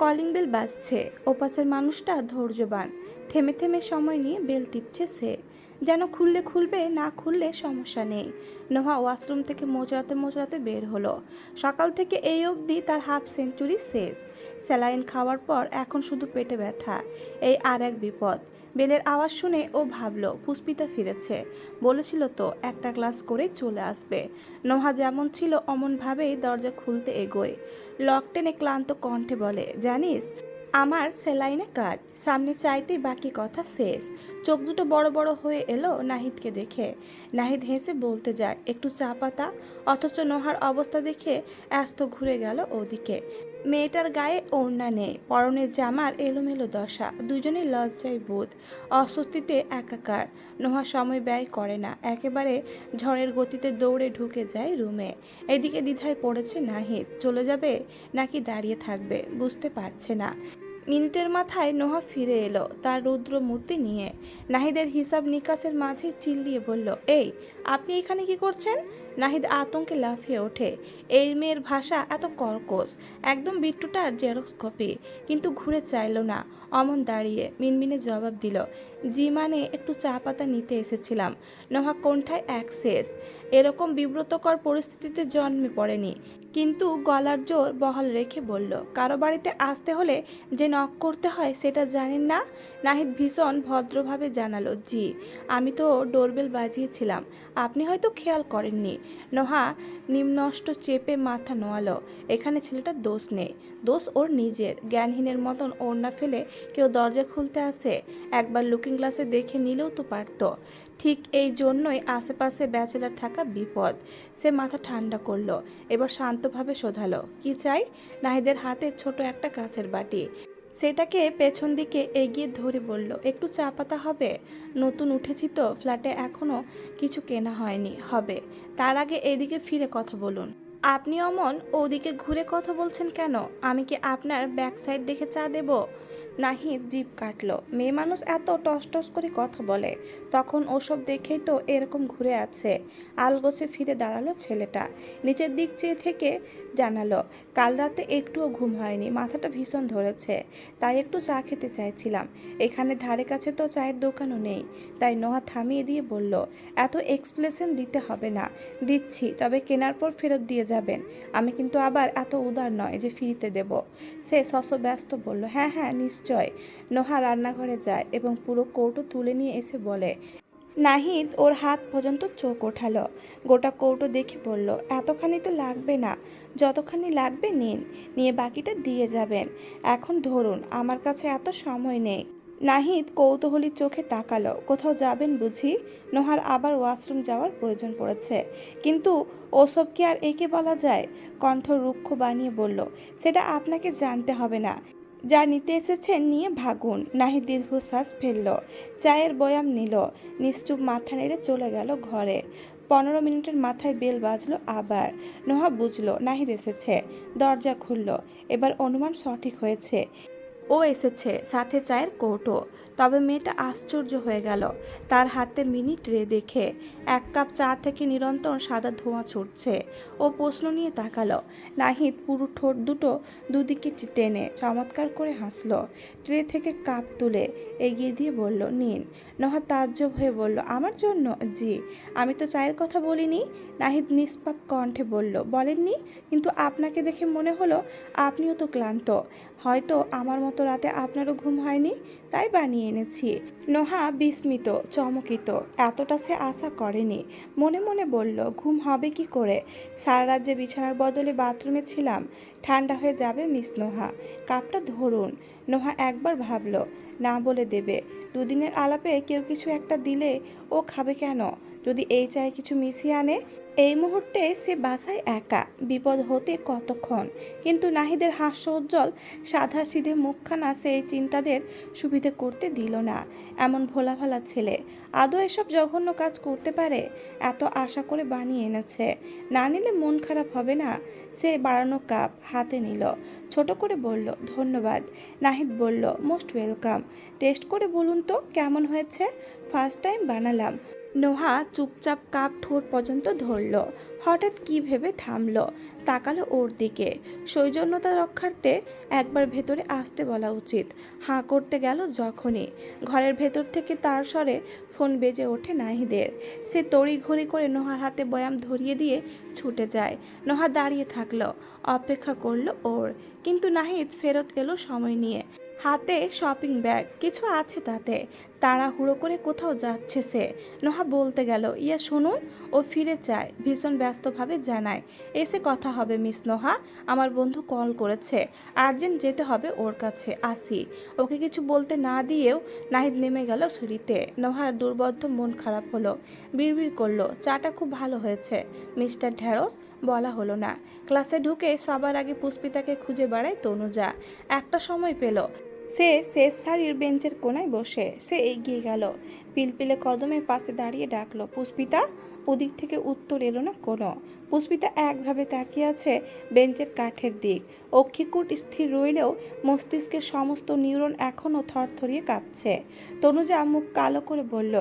Calling bell বাজছে। ওপাশের মানুষটা ধৈর্যবান। থেমে থেমে সময় নিয়ে বেল টিপছে সে, যেন খুললে খুলবে, না খুললে সমস্যা নেই। নোহা ওয়াশরুম থেকে মোচড়াতে মোচড়াতে বের হলো। সকাল থেকে এই অবধি তার হাফ সেঞ্চুরি শেষ। স্যালাইন খাওয়ার পর এখন শুধু পেটে ব্যথা। এই আর এক বিপদ। বেলের আওয়াজ শুনে ও ভাবলো পুষ্পিতা ফিরেছে। বলেছিল তো একটা ক্লাস করে চলে আসবে। নোহা যেমন ছিল অমনভাবেই দরজা খুলতে এগোয়। লক টেনে ক্লান্ত কণ্ঠে বলে, জানিস আমার সেলাইনে কাজ। সামনে চাইতেই বাকি কথা শেষ। চোখ দুটো বড় বড় হয়ে এলো নাহিদকে দেখে। নাহিদ হেসে বলতে যায়, একটু চা পাতা। অথচ নোহার অবস্থা দেখে ব্যস্ত ঘুরে গেল ওদিকে। মেয়েটার গায়ে ওড়না নেই, পরনের জামার এলোমেলো দশা, দুজনের লজ্জায় বোধ, অস্বস্তিতে একাকার। নোহা সময় ব্যয় করে না, একেবারে ঝড়ের গতিতে দৌড়ে ঢুকে যায় রুমে। এদিকে দ্বিধায় পড়েছে নাহিদ, চলে যাবে নাকি দাঁড়িয়ে থাকবে বুঝতে পারছে না। মিনিটের মাথায় নোহা ফিরে এলো তার রুদ্র মূর্তি নিয়ে। নাহিদের হিসাব নিকাশের মাঝে চিল্লিয়ে বলল, এই আপনি এখানে কি করছেন? নাহিদ আতঙ্কে লাফিয়ে ওঠে। এই মেয়ের ভাষা এত কর্কশ, একদম বিট্টুটার জেরক্স কপি। কিন্তু ঘুরে চাইল না, অমন দাঁড়িয়ে মিনমিনে জবাব দিল, জি মানে একটু চা পাতা নিতে এসেছিলাম। নোহা কোণ্ঠায় অ্যাক্সেস। এরকম বিব্রতকর পরিস্থিতিতে জন্মে পড়েনি, কিন্তু গলার জোর বহাল রেখে বলল, কারো বাড়িতে আসতে হলে যে নক করতে হয় সেটা জানেন না? নাহিদ ভীষণ ভদ্রভাবে জানালো, জি আমি তো ডোরবেল বাজিয়েছিলাম, আপনি হয়তো খেয়াল করেননি। নোহা নিম্নষ্ট চেপে মাথা নোয়ালো। এখানে ছেলেটার দোষ নেই, দোষ ওর নিজের। জ্ঞানহীনের মতন ওড়না ফেলে কেউ দরজা খুলতে আসে? একবার লুকিং গ্লাসে দেখে নিলেও তো পারত। ঠিক এই জন্যই আশেপাশে ব্যাচেলার থাকা বিপদ। সে মাথা ঠান্ডা করলো। এবার শান্তভাবে শোধালো, কি চাই? নাহিদের হাতে ছোট একটা কাচের বাটি। সেটাকে পেছন দিকে এগিয়ে ধরে বলল, একটু চা পাতা হবে? নতুন উঠেছি তো ফ্ল্যাটে, এখনো কিছু কেনা হয়নি, হবে। তার আগে এদিকে ফিরে কথা বলুন। আপনি অমন ওদিকে ঘুরে কথা বলছেন কেন? আমি কি আপনার ব্যাক সাইড দেখে চা দেব? নাহিদ জিভ কাটলো। মেয়ে মানুষ এত টস টস করে কথা বলে, তখন ওসব দেখেই তো এরকম ঘুরে আছে। আলগোছে ফিরে দাঁড়ালো ছেলেটা। নিচের দিক চেয়ে থেকে জানালো, কাল রাতে একটুও ঘুম হয়নি, মাথাটা ভীষণ ধরেছে, তাই একটু চা খেতে চাইছিলাম। এখানে ধারে কাছে তো চায়ের দোকানও নেই। তাই নোহা থামিয়ে দিয়ে বলল, এত এক্সপ্লেশন দিতে হবে না। দিচ্ছি, তবে কেনার পর ফেরত দিয়ে যাবেন। আমি কিন্তু আবার এত উদার নয় যে ফ্রিতে দেব। সে ব্যস্ত বলল, হ্যাঁ হ্যাঁ নিশ্চয়। নোহা রান্নাঘরে যায় এবং পুরো কৌটো তুলে নিয়ে এসে বলে। নাহিদ ওর হাত পর্যন্ত চোখ ওঠালো। গোটা কৌটো দেখে বলল, এতখানি তো লাগবে না, যতখানি লাগবে নিন, নিয়ে বাকিটা দিয়ে যাবেন। এখন ধরুন, আমার কাছে এত সময় নেই। নাহিদ কৌতূহলী চোখে তাকালো, কোথাও যাবেন বুঝি? নোহার আবার ওয়াশরুম যাওয়ার প্রয়োজন পড়েছে, কিন্তু ওসব কি আর একে বলা যায়? কণ্ঠ রুক্ষ বানিয়ে বলল, সেটা আপনাকে জানতে হবে না, যা নিতে এসেছেন নিয়ে ভাগুন। নাহিদ দীর্ঘশ্বাস ফেলল, চায়ের বয়াম নিল, নিশ্চুপ মাথা নেড়ে চলে গেল ঘরে। 15 মিনিটের মাথায় বেল বাজলো আবার। নোহা বুঝলো নাহিদ এসেছে, দরজা খুলল। এবার অনুমান সঠিক হয়েছে, ও এসেছে, সাথে চায়ের কৌটো। তবে মেয়েটা আশ্চর্য হয়ে গেল তার হাতে মিনি ট্রে দেখে। 1 কাপ চা থেকে নিরন্তর সাদা ধোঁয়া ছুটছে। ও প্রশ্ন নিয়ে তাকালো। নাহিদ পুরো ঠোঁট দুটো দুদিকে টেনে চমৎকার করে হাসলো। ট্রে থেকে কাপ তুলে এগিয়ে দিয়ে বলল, নিন। নোহা তাজ্জব হয়ে বলল, আমার জন্য? জি। আমি তো চায়ের কথা বলিনি। নাহিদ নিষ্পাপ কণ্ঠে বলল, বলেননি, কিন্তু আপনাকে দেখে মনে হলো আপনিও তো ক্লান্ত। হয়তো আমার মতো রাতে আপনারও ঘুম হয়নি, তাই বানিয়ে এনেছি। নোহা বিস্মিত, চমকিত, এতটা সে আশা করেনি। মনে মনে বলল, ঘুম হবে কি করে? সারা রাত যে বিছানার বদলে বাথরুমে ছিলাম। ঠান্ডা হয়ে যাবে মিস নোহা, কাপটা ধরুন। নোহা একবার ভাবল, না বলে দেবে। দুদিনের আলাপে কেউ কিছু একটা দিলে ও খাবে কেন? যদি এই চায়ে কিছু মিশিয়ে আনে? এই মুহূর্তে সে বাসায় একা, বিপদ হতে কতক্ষণ। কিন্তু নাহিদের হাস্যোজ্জ্বল সাধাসিধে মুখখানা সেই চিন্তাদের সুবিধে করতে দিল না। এমন ভোলা ভালা ছেলে আদৌ এসব জঘন্য কাজ করতে পারে? এত আশা করে বানিয়ে এনেছে, না নিলে মন খারাপ হবে না? সে বাড়ানো কাপ হাতে নিল, ছোট করে বলল, ধন্যবাদ। নাহিদ বলল, মোস্ট ওয়েলকাম। টেস্ট করে বলুন তো কেমন হয়েছে? ফার্স্ট টাইম বানালাম। নোহা চুপচাপ কাপ ঠোঁট পর্যন্ত ধরল। হঠাৎ কি ভেবে থামলো, তাকালো ওর দিকে। সৌজন্যতা রক্ষার্থে একবার ভেতরে আসতে বলা উচিত। হাঁ করতে গেল যখনই, ঘরের ভেতর থেকে তার স্বরে ফোন বেজে ওঠে নাহিদের। সে তড়িঘড়ি করে নোহার হাতে বয়াম ধরিয়ে দিয়ে ছুটে যায়। নোহা দাঁড়িয়ে থাকলো, অপেক্ষা করলো ওর। কিন্তু নাহিদ ফেরত এলো সময় নিয়ে, হাতে শপিং ব্যাগ, কিছু আছে তাতে। তাড়াহুড়ো করে কোথাও যাচ্ছে সে। নোহা বলতে গেল, ইয়া শুনুন। ও ফিরে চায়, ভীষণ ব্যস্তভাবে জানায়, এসে কথা হবে মিস নোহা, আমার বন্ধু কল করেছে, আর্জেন্ট যেতে হবে ওর কাছে, আসি। ওকে কিছু বলতে না দিয়েও নাহিদ নেমে গেল সিঁড়িতে। নোহার দুর্বদ্ধ মন খারাপ হলো, বিড়বিড় করলো, চাটা খুব ভালো হয়েছে মিস্টার ঢ্যাঁড়স। বলা হলো না। ক্লাসে ঢুকে সবার আগে পুষ্পিতাকে খুঁজে বেড়ায় তনুজা। একটা সময় পেল, সে শেষ সারির বেঞ্চের কোনায় বসে। সে এগিয়ে গেল, পিলপিলে কদমের পাশে দাঁড়িয়ে ডাকলো, পুষ্পিতা। ওদিক থেকে উত্তর এলো না কোনো। পুষ্পিতা একভাবে তাকিয়ে আছে বেঞ্চের কাঠের দিক। অক্ষিকুট স্থির রইলেও মস্তিষ্কের সমস্ত নিউরন এখনও থরথরিয়ে কাঁপছে। তনুজা মুখ কালো করে বলল,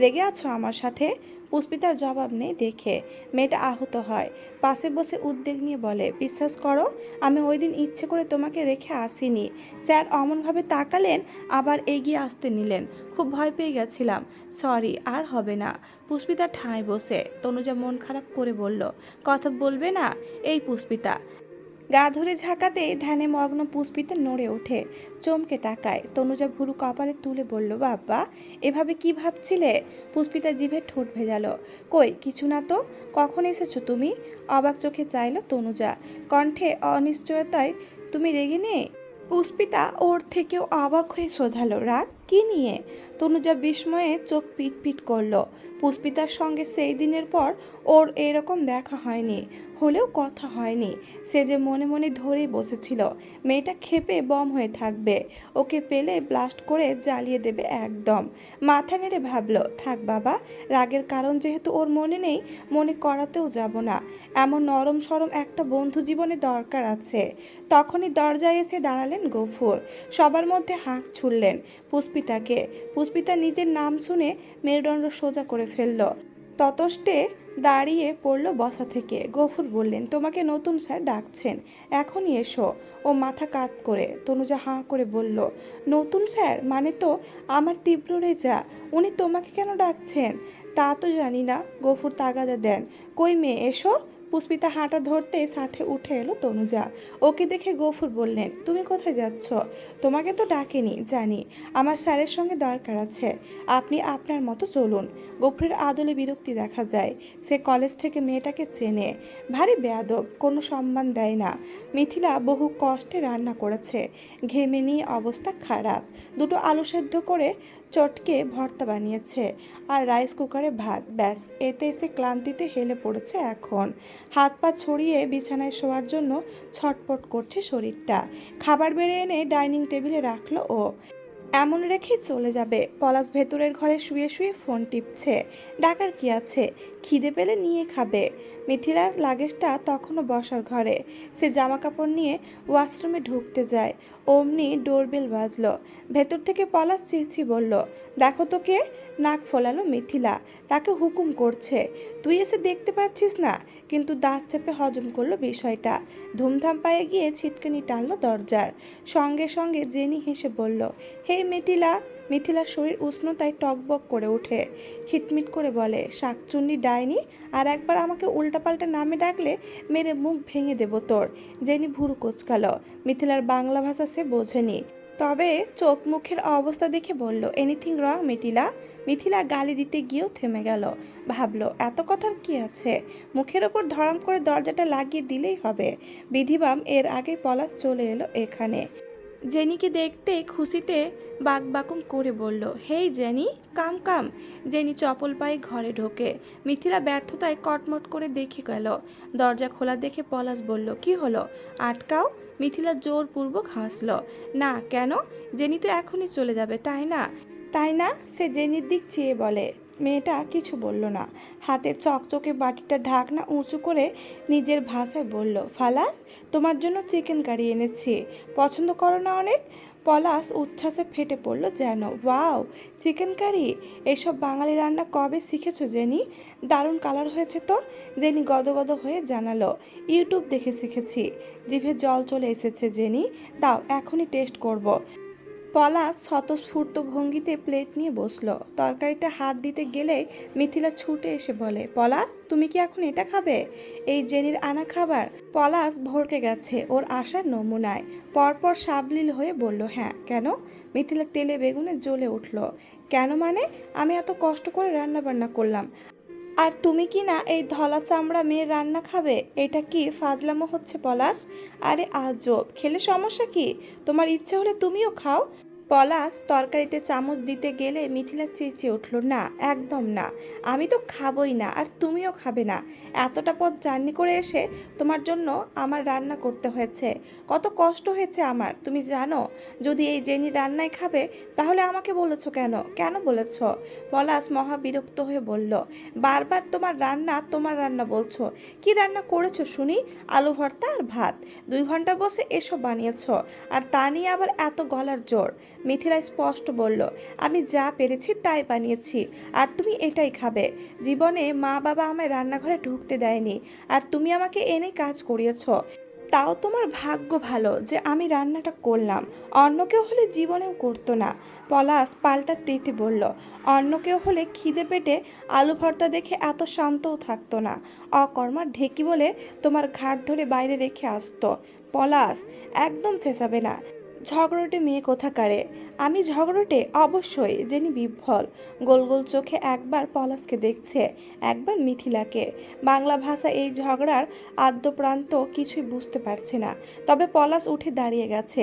রেগে আছো আমার সাথে? পুষ্পিতার জবাব নেই দেখে মেয়েটা আহত হয়। পাশে বসে উদ্বেগ নিয়ে বলে, বিশ্বাস করো, আমি ওই দিন ইচ্ছে করে তোমাকে রেখে আসিনি। স্যার অমনভাবে তাকালেন, আবার এগিয়ে আসতে নিলেন, খুব ভয় পেয়ে গেছিলাম। সরি, আর হবে না। পুষ্পিতা ঠাঁই বসে। তনুজা মন খারাপ করে বলল, কথা বলবে না? এই পুষ্পিতা। গা ধরে ঝাঁকাতে ধ্যানে মগ্ন পুষ্পিতা নড়ে ওঠে, চমকে তাকায়। তনুজা ভুরু কপালে তুলে বলল, বাবা, এভাবে কি ভাবছিলে? পুষ্পিতা জিভে ঠোঁট ভেজালো, কই কিছু না তো। কখন এসেছো তুমি? অবাক চোখে চাইল তনুজা, কণ্ঠে অনিশ্চয়তায়, তুমি রেগে নেই? পুষ্পিতা ওর থেকেও অবাক হয়ে শোধালো, রাগ কি নিয়ে? তনুজা বিস্ময়ে চোখ পিট পিট করলো। পুষ্পিতার সঙ্গে সেই দিনের পর ওর এরকম দেখা হয়নি, হলেও কথা হয়নি। সে যে মনে মনে ধরেই বসেছিল মেয়েটা ক্ষেপে বম হয়ে থাকবে, ওকে পেলে ব্লাস্ট করে জ্বালিয়ে দেবে একদম। মাথা নেড়ে ভাবলো, থাক বাবা, রাগের কারণ যেহেতু ওর মনে নেই, মনে করাতেও যাব না। এমন নরম সরম একটা বন্ধু জীবনে দরকার আছে। তখনই দরজায় এসে দাঁড়ালেন গফুর, সবার মধ্যে হাঁক ছুড়লেন পুষ্পিতাকে। পুষ্পিতা নিজের নাম শুনে মেরুদণ্ড সোজা করে ফেলল, ততষ্টে দাঁড়িয়ে পড়ল বসা থেকে। গফুর বললেন, তোমাকে নতুন স্যার ডাকছেন, এখনই এসো। ও মাথা কাত করে। তনুজা হাঁ করে বলল, নতুন স্যার মানে? তো আমার তীব্র রেজা, উনি তোমাকে কেন ডাকছেন? তা তো জানি না। গফুর তাগাদা দেন, কই মেয়ে এসো। পুষ্পিতা হাঁটা ধরতে সাথে উঠে এলো তনুজা। ওকে দেখে গফুর বললেন, তুমি কোথায় যাচ্ছ? তোমাকে তো ডাকেনি, জানি, আমার স্যারের সঙ্গে দরকার আছে, আপনি আপনার মতো চলুন। গফুরের আদলে বিরক্তি দেখা যায়। সে কলেজ থেকে মেয়েটাকে চেনে, ভারী বেয়াদব, কোনো সম্মান দেয় না। মিথিলা বহু কষ্টে রান্না করেছে, ঘেমে নিয়ে অবস্থা খারাপ। দুটো আলু সেদ্ধ করে চটকে ভর্তা বানিয়েছে, আর রাইস কুকারে ভাত, ব্যাস। এতে এসে ক্লান্তিতে হেলে পড়েছে এখন। হাত পা ছড়িয়ে বিছানায় শোয়ার জন্য ছটপট করছে শরীরটা। খাবার বেড়ে এনে ডাইনিং টেবিলে রাখলো ও, এমন রেখেই চলে যাবে। পলাশ ভেতরের ঘরে শুয়ে শুয়ে ফোন টিপছে, ডাকার কি আছে, খিদে পেলে নিয়ে খাবে। মিথিলার লাগেজটা তখনও বসার ঘরে। সে জামা কাপড় নিয়ে ওয়াশরুমে ঢুকতে যায়, অমনি ডোরবেল বাজলো। ভেতর থেকে পলাশ চেঁচিয়ে বলল, দেখো তো কে। নাক ফোলালো মিথিলা, তাকে হুকুম করছে, তুই এসে দেখতে পাচ্ছিস না? কিন্তু দাঁত চেপে হজম করলো বিষয়টা। ধুমধাম পায়ে গিয়ে ছিটকানি টানলো দরজার। সঙ্গে সঙ্গে জেনি হেসে বলল, হে মিথিলা। মিথিলার শরীর উষ্ণতায় টকবক করে ওঠে, খিটমিট করে বলে, শাকচুন্নি ডাইনি, আর একবার আমাকে উল্টাপাল্টা নামে ডাকলে মেরে মুখ ভেঙে দেব তোর। জেনি ভুরু কোচকালো। মিথিলার বাংলা ভাষা সে বোঝেনি, তবে চোখ মুখের অবস্থা দেখে বলল, এনিথিং রং মিথিলা? মিথিলা গালি দিতে গিয়েও থেমে গেল। ভাবলো, এত কথার কি আছে, মুখের ওপর ধরাম করে দরজাটা লাগিয়ে দিলেই হবে। বিধিবাম এর আগে পলাশ চলে এলো এখানে। জেনিকে দেখতে খুশিতে বাকবাকুম করে বলল, হেই জেনি, কাম কাম। জেনি চপল পায়ে ঘরে ঢোকে। মিথিলা ব্যর্থতায় কটমট করে দেখে গেল। দরজা খোলা দেখে পলাশ বলল, কি হলো, আটকাও। মিথিলা জোরপূর্বক হাসল, না কেন? জেনি তো এখনই চলে যাবে, তাই না? তাই না? সে জেনির দিক চেয়ে বলে। মেয়েটা কিছু বলল না। হাতের চকচকে বাটিটা ঢাকনা উঁচু করে নিজের ভাষায় বলল, ফালাস, তোমার জন্য চিকেন কারি এনেছি, পছন্দ করো না অনেক? পলাশ উচ্ছ্বাসে ফেটে পড়ল যেন। Wow, chicken curry! এসব বাঙালি রান্না কবে শিখেছো জেনি? দারুণ কালার হয়েছে তো। জেনি গদগদ হয়ে জানালো, ইউটিউব দেখে শিখেছি। জিভে জল চলে এসেছে জেনি। দাও, এখনই টেস্ট করব। পলাশ স্বতঃস্ফূর্ত ভঙ্গিতে প্লেট নিয়ে বসলো। তরকারিতে হাত দিতে গেলেই মিথিলা ছুটে এসে বলে, পলাশ তুমি কি এখন এটা খাবে? এই জেনির আনা খাবার? পলাশ ভড়কে গেছে ওর আশার নমুনায়। পরপর সাবলীল হয়ে বলল, হ্যাঁ কেন? মিথিলা তেলে বেগুনে জ্বলে উঠল। কেন মানে? আমি এত কষ্ট করে রান্না বান্না করলাম, আর তুমি কি না এই ধলা চামড়া মেয়ের রান্না খাবে? এটা কি ফাজলামো হচ্ছে পলাশ? আরে আজব, খেলে সমস্যা কি? তোমার ইচ্ছে হলে তুমিও খাও। পলাশ তরকারিতে চামচ দিতে গেলে মিথিলা চেঁচিয়ে উঠল, না একদম না, আমি তো খাবই না, আর তুমিও খাবে না। এতটা পথ জার্নি করে এসে তোমার জন্য আমার রান্না করতে হয়েছে। কত কষ্ট হয়েছে আমার, তুমি জানো? যদি এই জেনি রান্নায় খাবে তাহলে আমাকে বলেছো কেন? কেন বলেছো? পলাশ মহা বিরক্ত হয়ে বলল, বারবার তোমার রান্না বলছো। কি রান্না করেছো শুনি? আলু ভর্তা আর ভাত। 2 ঘন্টা বসে এসব বানিয়েছো, আর তা নিয়ে আবার এত গলার জোর? মিথিলা স্পষ্ট বলল, আমি যা পেরেছি তাই বানিয়েছি, আর তুমি এটাই খাবে। জীবনে মা বাবা আমায় রান্নাঘরে ঢুকতে দেয়নি, আর তুমি আমাকে এনে কাজ করিয়েছো। তাও তোমার ভাগ্য ভালো যে আমি রান্নাটা করলাম, অন্য কেউ হলে জীবনেও করতো না। পলাশ পাল্টা তেতে বলল, অন্য কেউ হলে খিদে পেটে আলু ভর্তা দেখে এত শান্তও থাকতো না। অকর্মার ঢেকি বলে তোমার ঘাট ধরে বাইরে রেখে আসতো। পলাশ, একদম চেঁচাবে না। ঝগড়টে মেয়ে কোথাকারে! আমি ঝগড়টে? অবশ্যই। জেনি বিহ্বল গোল গোল চোখে একবার পলাশকে দেখছে, একবার মিথিলাকে। বাংলা ভাষা এই ঝগড়ার আদ্যপ্রান্ত কিছুই বুঝতে পারছে না। তবে পলাশ উঠে দাঁড়িয়ে গেছে।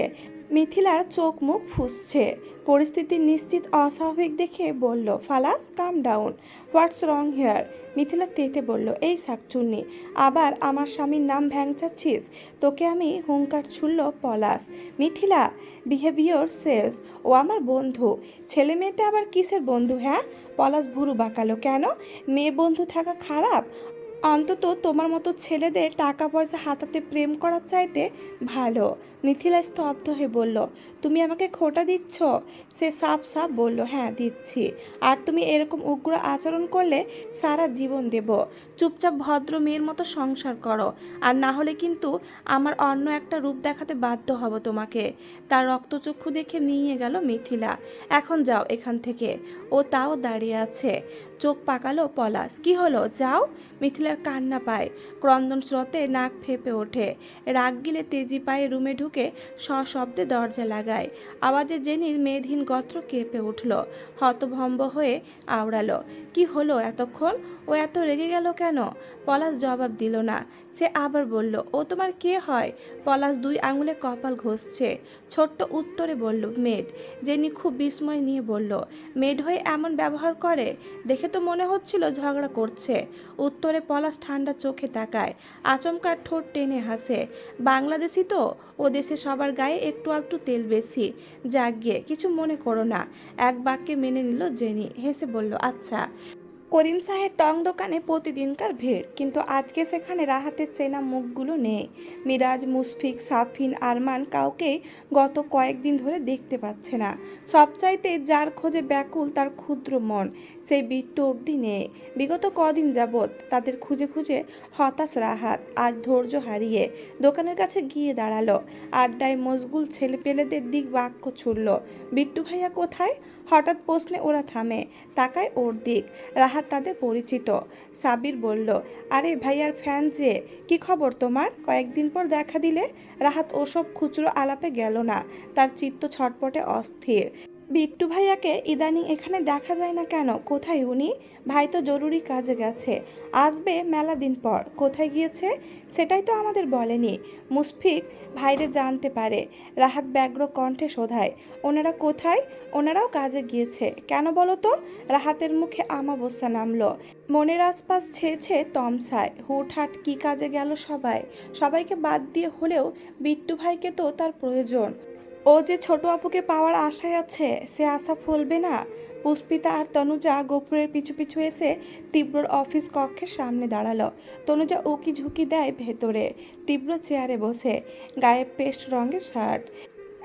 মিথিলার চোখ মুখ ফুঁসছে। পরিস্থিতি নিশ্চিত অস্বাভাবিক দেখে বলল, ফালাস কাম ডাউন। হোয়াটস রং হেয়ার? মিথিলা তেতে বলল, এই শাকচুন্নি, আবার আমার স্বামীর নাম ভ্যাংচাচ্ছিস? তোকে আমি হুঙ্কার ছুড়ল Palash. Mithila, behave yourself. ও আমার বন্ধু। ছেলে মেয়েতে আবার কিসের বন্ধু? হ্যাঁ? পলাশ ভুরু বাঁকালো। কেন? মেয়ে বন্ধু থাকা খারাপ? অন্তত তোমার মতো ছেলেদের টাকা পয়সা হাতাতে প্রেম করার চাইতে ভালো। মিথিলা স্তব্ধ হয়ে বলল, তুমি আমাকে খোঁটা দিচ্ছ? সে সাফ সাফ বলল, হ্যাঁ দিচ্ছি। আর তুমি এরকম উগ্র আচরণ করলে সারা জীবন দেব। চুপচাপ ভদ্র মেয়ের মতো সংসার করো, আর না হলে কিন্তু আমার অন্য একটা রূপ দেখাতে বাধ্য হব তোমাকে। তার রক্তচক্ষু দেখে মিইয়ে গেল মিথিলা। এখন যাও এখান থেকে। ও তাও দাঁড়িয়ে আছে। চোখ পাকালো পলাশ। কি হলো, যাও? মিথিলার কান্না পায়। ক্রন্দন স্রোতে নাক ফেঁপে ওঠে। রাগ গিলে তেজি পায়ে রুমে ঢুকে সশব্দে দরজা লাগায়। আওয়াজে জেনির মেদহীন গত্র কেঁপে উঠল। হতভম্ব হয়ে আওড়ালো, কি হলো এতক্ষণ? ও এত রেগে গেল কেন? পলাশ জবাব দিল না। সে আবার বলল, ও তোমার কে হয়? পলাশ 2 আঙুলে কপাল ঘষছে। ছোট্ট উত্তরে বলল, মেড। জেনি খুব বিস্ময় নিয়ে বলল, মেড হয়ে এমন ব্যবহার করে? দেখে তো মনে হচ্ছিল ঝগড়া করছে। উত্তরে পলাশ ঠান্ডা চোখে তাকায়। আচমকা ঠোঁট টেনে হাসে। বাংলাদেশি তো, ও দেশে সবার গায়ে একটু একটু তেল বেশি। যাক গিয়ে, কিছু মনে করো না। এক বাক্যে মেনে নিল জেনি। হেসে বলল, আচ্ছা। করিম সাহেব টং দোকানে প্রতিদিনকার ভিড়, কিন্তু আজকে সেখানে রাহাতের চেনা মুখগুলো নেই। মিরাজ, মুশফিক, সাফিন, আরমান কাউকেই গত কয়েকদিন ধরে দেখতে পাচ্ছে না। সবচাইতে যার খোঁজে ব্যাকুল তার ক্ষুদ্র মন, সেই বিট্টু অবধি নেই। বিগত কদিন যাবৎ তাদের খুঁজে খুঁজে হতাশ রাহাত আর ধৈর্য হারিয়ে দোকানের কাছে গিয়ে দাঁড়ালো। আড্ডায় মশগুল ছেলেপেলেদের দিক বাক্য ছুড়ল, বিট্টু ভাইয়া কোথায়? হঠাৎ প্রশ্নে ওরা থামে, তাকায় ওর দিক। রাহাত তাদের পরিচিত। সাবির বলল, আরে ভাইয়ার ফ্যান যে, কি খবর তোমার? কয়েকদিন পর দেখা দিলে। রাহাত ওসব খুচরো আলাপে গেল না। তার চিত্ত ছটপটে অস্থির। বিট্টু ভাইয়াকে ইদানিং এখানে দেখা যায় না কেন? কোথায় উনি? ভাই তো জরুরি কাজে গেছে, আসবে মেলা দিন পর। কোথায় গিয়েছে সেটাই তো আমাদের বলেনি। মুশফিক ভাইরে জানতে পারে। রাহাত ব্যগ্র কণ্ঠে শোধায়, ওনারা কোথায়? ওনারাও কাজে গিয়েছে। কেন বলো তো? রাহাতের মুখে আমাবস্যা নামলো। মনের আশপাশ ছেয়েছে তমসায়। হুটহাট কি কাজে গেল সবাই? সবাইকে বাদ দিয়ে হলেও বিট্টু ভাইকে তো তার প্রয়োজন। ও যে ছোট আপুকে পাওয়ার আশায় আছে, সে আশা ফলবে না। পুষ্পিতা আর তনুজা গোপুরের পিছু পিছু এসে তীব্রর অফিস কক্ষের সামনে দাঁড়ালো। তনুজা উকি ঝুঁকি দেয় ভেতরে। তীব্র চেয়ারে বসে, গায়ে পেস্ট রঙের শার্ট।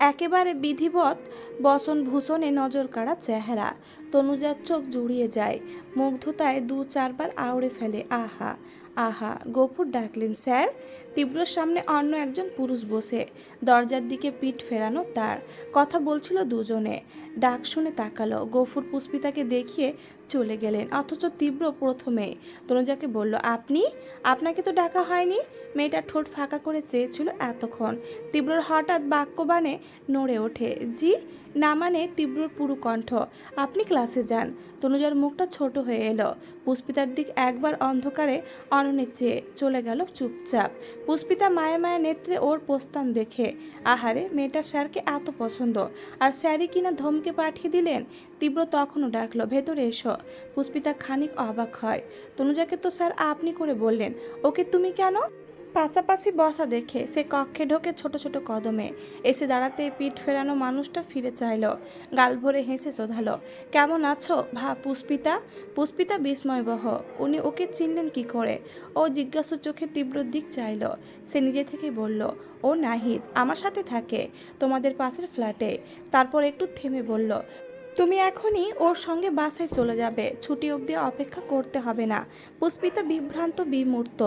একেবারে বিধিবৎ বসন ভূষণে নজর কাড়া চেহারা। তনুজার চোখ জুড়িয়ে যায়, মুগ্ধতায় 2-4 বার আউড়ে ফেলে। আহা আহা, গফুর ডাকলেন। স্যার। তীব্রর সামনে অন্য একজন পুরুষ বসে, দরজার দিকে পিঠ ফেরানো তার। কথা বলছিল দুজনে। ডাক শুনে তাকালো। গফুর পুষ্পিতাকে দেখিয়ে চলে গেলেন, অথচ তীব্র প্রথমেই। তনুজাকে বলল, আপনি? আপনাকে তো ডাকা হয়নি। মেয়েটা ঠোঁট ফাঁকা করে চেয়েছিল এতক্ষণ। তীব্রর হঠাৎ বাক্যবাণে নড়ে ওঠে। জি না মানে তীব্রর পুরো কণ্ঠ। আপনি ক্লাসে যান। তনুজার মুখটা ছোট হয়ে এলো। পুষ্পিতার দিক একবার অন্ধকারে অননে চেয়ে চলে গেল চুপচাপ। পুষ্পিতা মায়া মায়া নেত্রে ওর প্রস্থান দেখে, আহারে, মেয়েটার স্যারকে এত পছন্দ, আর স্যারই কিনা ধমকে পাঠিয়ে দিলেন। তীব্র তখনও ডাকলো, ভেতরে এসো। পুষ্পিতা খানিক অবাক হয়। তনুজাকে তো স্যার আপনি করে বললেন, ওকে তুমি কেন? পাশাপাশি বসা দেখে সে কক্ষে ঢোকে ছোট ছোট কদমে। এসে দাঁড়াতে পিঠ ফেরানো মানুষটা ফিরে চাইল, গাল ভরে হেসে শোধালো, কেমন আছো পুষ্পিতা? পুষ্পিতা বিস্ময়বহ, উনি ওকে চিনলেন কি করে? ও জিজ্ঞাসু চোখে তীব্রর দিক চাইল। সে নিজে থেকেই বলল, ও নাহিদ, আমার সাথে থাকে, তোমাদের পাশের ফ্ল্যাটে। তারপর একটু থেমে বলল, তুমি এখনই ওর সঙ্গে বাসায় চলে যাবে, ছুটি অবধি অপেক্ষা করতে হবে না। পুষ্পিতা বিভ্রান্ত, বিমূর্ত।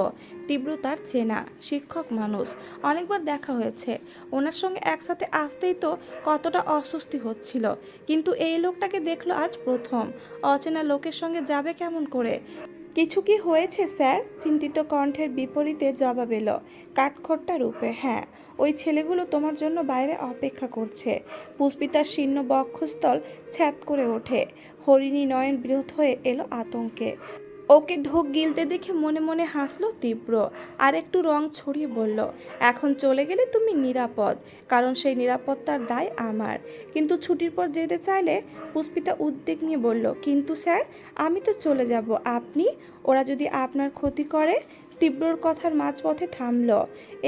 তীব্র তার চেনা শিক্ষক মানুষ, অনেকবার দেখা হয়েছে। ওনার সঙ্গে একসাথে আসতেই তো কতটা অস্বস্তি হচ্ছিল, কিন্তু এই লোকটাকে দেখলো আজ প্রথম। অচেনা লোকের সঙ্গে যাবে কেমন করে? কিছু কি হয়েছে স্যার? চিন্তিত কণ্ঠের বিপরীতে জবাব এলো কাঠখোট্টা রূপে। হ্যাঁ, ওই ছেলেগুলো তোমার জন্য বাইরে অপেক্ষা করছে। পুষ্পিতার শীর্ণ বক্ষস্থল ছ্যাদ করে ওঠে, হরিণী নয়ন বৃহৎ হয়ে এলো আতঙ্কে। ওকে ঢোক গিলতে দেখে মনে মনে হাসলো তীব্র, আর একটু রং ছড়িয়ে বলল, এখন চলে গেলে তুমি নিরাপদ, কারণ সেই নিরাপত্তার দায় আমার। কিন্তু ছুটির পর যেতে চাইলে? পুষ্পিতা উদ্বেগ নিয়ে বলল, কিন্তু স্যার, আমি তো চলে যাব, আপনি? ওরা যদি আপনার ক্ষতি করে? তীব্রর কথার মাঝপথে থামল।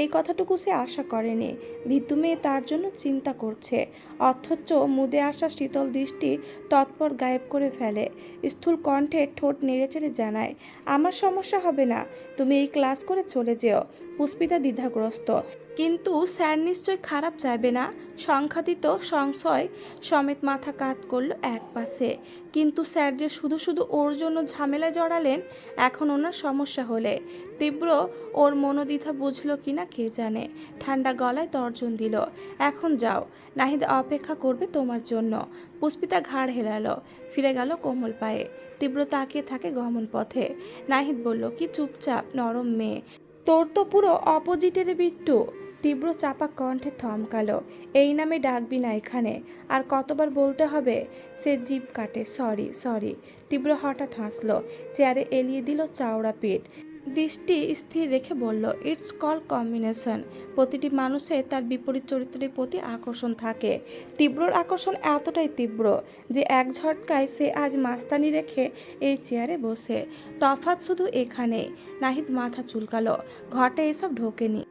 এই কথাটুকু সে আশা করেনি। ভীতু মেয়ে তার জন্য চিন্তা করছে, অথচ মুদে আসা শীতল দৃষ্টি তৎপর গায়েব করে ফেলে। স্থূল কণ্ঠে ঠোঁট নেড়েচেড়ে জানায়, আমার সমস্যা হবে না, তুমি এই ক্লাস করে চলে যেও। পুষ্পিতা দ্বিধাগ্রস্ত, কিন্তু স্যার নিশ্চয় খারাপ চাইবে না? সংখ্যাতীত সংশয় সমেত মাথা কাত করল এক পাশে। কিন্তু স্যার যে শুধু শুধু ওর জন্য ঝামেলায় জড়ালেন, এখন ওনার সমস্যা হলে? তীব্র ওর মনোদ্বিধা বুঝলো কিনা কে জানে। ঠান্ডা গলায় তর্জন দিল, এখন যাও, নাহিদ অপেক্ষা করবে তোমার জন্য। পুষ্পিতা ঘাড় হেলালো, ফিরে গেল কোমল পায়ে। তীব্র তাকিয়ে থাকে গমন পথে। নাহিদ বলল, কি চুপচাপ নরম মেয়ে, তোর তো পুরো অপোজিটের বিট্টু। তীব্র চাপা কণ্ঠে থমকালো, এই নামে ডাকবি না এখানে। আর কতবার বলতে হবে? সে জিভ কাটে, সরি সরি। তীব্র হঠাৎ হাসলো, চেয়ারে এলিয়ে দিল চওড়া পিঠ, দৃষ্টি স্থির রেখে বলল, ইটস কল কম্বিনেশন। প্রতিটি মানুষের তার বিপরীত চরিত্রের প্রতি আকর্ষণ থাকে। তীব্রর আকর্ষণ এতটাই তীব্র যে এক ঝটকায় সে আজ মাস্তানি রেখে এই চেয়ারে বসে। তফাৎ শুধু এখানেই। নাহিদ মাথা চুলকালো, ঘটে এসব ঢোকেনি।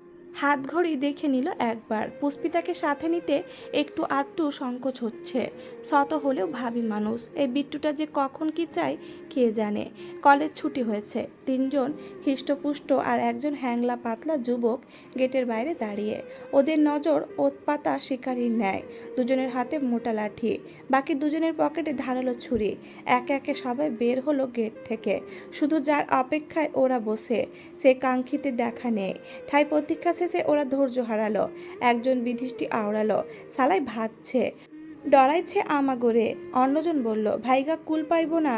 হাত ঘড়ি দেখে নিল একবার। পুষ্পিতাকে সাথে নিতে একটু আধটু সংকোচ হচ্ছে। শত হলেও ভাবি মানুষ, এই বিট্টুটা যে কখন কি চায় কে জানে। কলেজ ছুটি হয়েছে। 3জন হৃষ্টপুষ্ট আর একজন হ্যাংলা পাতলা যুবক গেটের বাইরে দাঁড়িয়ে। ওদের নজর ওৎপাতা শিকারীর ন্যায়। দুজনের হাতে মোটা লাঠি, বাকি দুজনের পকেটে ধারালো ছুরি। একে একে সবাই বের হলো গেট থেকে। শুধু যার অপেক্ষায় ওরা বসে, সে কাঙ্ক্ষিতে দেখা নেই। ঠাই প্রতীক্ষা শেষে ওরা ধৈর্য হারালো। একজন বিধিষ্টি আওড়ালো, সালাই ভাগছে, ডরাইছে আমাগোরে। অন্যজন বলল, ভাইগা কুল পাইব না